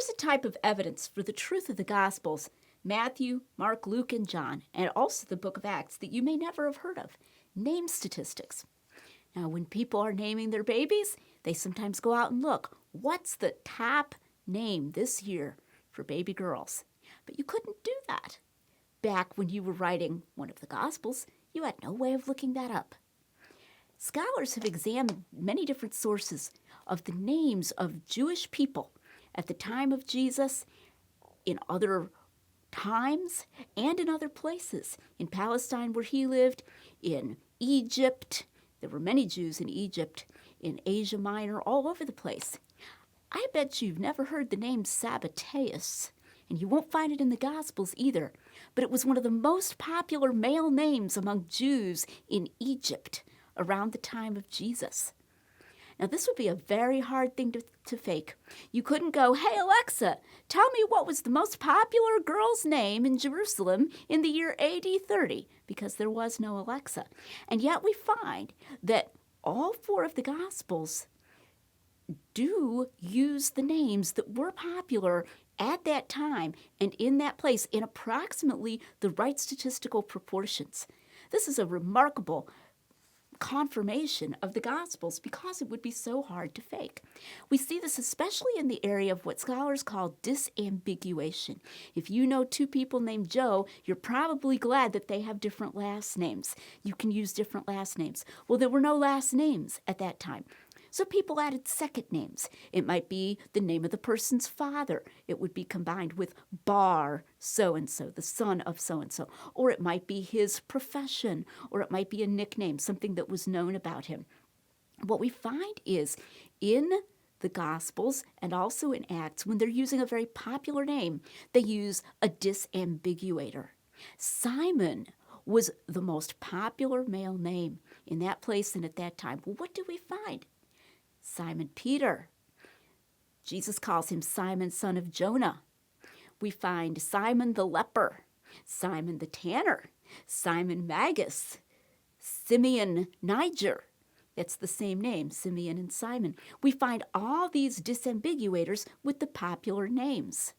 Here's a type of evidence for the truth of the Gospels, Matthew, Mark, Luke, and John, and also the book of Acts that you may never have heard of, name statistics. Now, when people are naming their babies, they sometimes go out and look, what's the top name this year for baby girls? But you couldn't do that. Back when you were writing one of the Gospels, you had no way of looking that up. Scholars have examined many different sources of the names of Jewish people at the time of Jesus, in other times, and in other places. In Palestine, where he lived, in Egypt. There were many Jews in Egypt, in Asia Minor, all over the place. I bet you've never heard the name Sabbateus, and you won't find it in the Gospels either, but it was one of the most popular male names among Jews in Egypt around the time of Jesus. Now, this would be a very hard thing to fake. You couldn't go, hey, Alexa, tell me what was the most popular girl's name in Jerusalem in the year AD 30, because there was no Alexa. And yet we find that all four of the Gospels do use the names that were popular at that time and in that place in approximately the right statistical proportions. This is a remarkable confirmation of the Gospels because it would be so hard to fake. We see this especially in the area of what scholars call disambiguation. If you know two people named Joe, you're probably glad that they have different last names. You can use different last names. Well, there were no last names at that time. So people added second names. It might be the name of the person's father. It would be combined with Bar so-and-so, the son of so-and-so. Or it might be his profession, or it might be a nickname, something that was known about him. What we find is in the Gospels and also in Acts, when they're using a very popular name, they use a disambiguator. Simon was the most popular male name in that place and at that time. Well, what do we find? Simon Peter. Jesus calls him Simon, son of Jonah. We find Simon the leper, Simon the tanner, Simon Magus, Simeon Niger. That's the same name, Simeon and Simon. We find all these disambiguators with the popular names.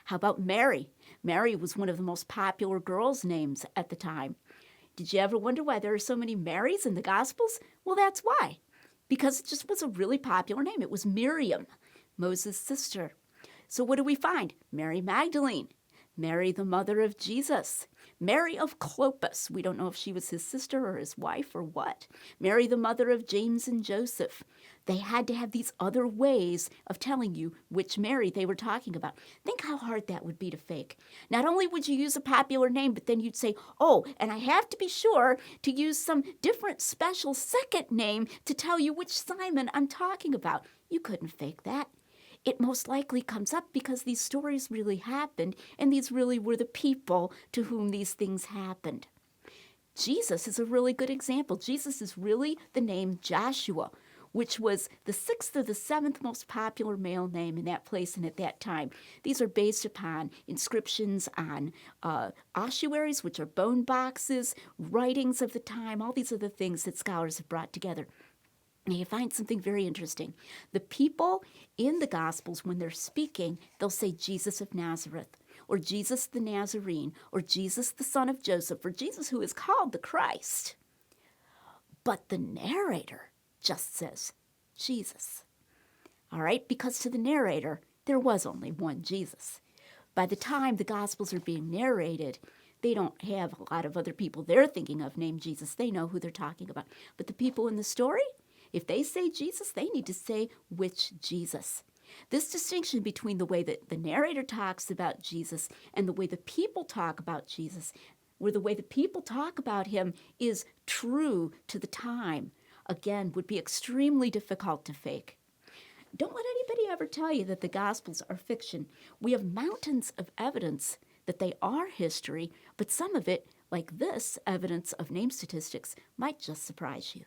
How about Mary? Mary was one of the most popular girls' names at the time. Did you ever wonder why there are so many Marys in the Gospels? Well, that's why. Because it just was a really popular name. It was Miriam, Moses' sister. So what do we find? Mary Magdalene, Mary the mother of Jesus, Mary of Clopas. We don't know if she was his sister or his wife or what. Mary the mother of James and Joseph. They had to have these other ways of telling you which Mary they were talking about. Think how hard that would be to fake. Not only would you use a popular name, but then you'd say, oh, and I have to be sure to use some different special second name to tell you which Simon I'm talking about. You couldn't fake that. It most likely comes up because these stories really happened, and these really were the people to whom these things happened. Jesus is a really good example. Jesus is really the name Joshua, which was the 6th or the 7th most popular male name in that place and at that time. These are based upon inscriptions on ossuaries, which are bone boxes, writings of the time. All these are the things that scholars have brought together. Now, you find something very interesting. The people in the Gospels, when they're speaking, they'll say Jesus of Nazareth, or Jesus the Nazarene, or Jesus the son of Joseph, or Jesus who is called the Christ. But the narrator just says Jesus. All right, because to the narrator, there was only one Jesus. By the time the Gospels are being narrated, they don't have a lot of other people they're thinking of named Jesus. They know who they're talking about. But the people in the story, if they say Jesus, they need to say which Jesus. This distinction between the way that the narrator talks about Jesus and the way the people talk about Jesus, where the way the people talk about him is true to the time, again, would be extremely difficult to fake. Don't let anybody ever tell you that the Gospels are fiction. We have mountains of evidence that they are history, but some of it, like this evidence of name statistics, might just surprise you.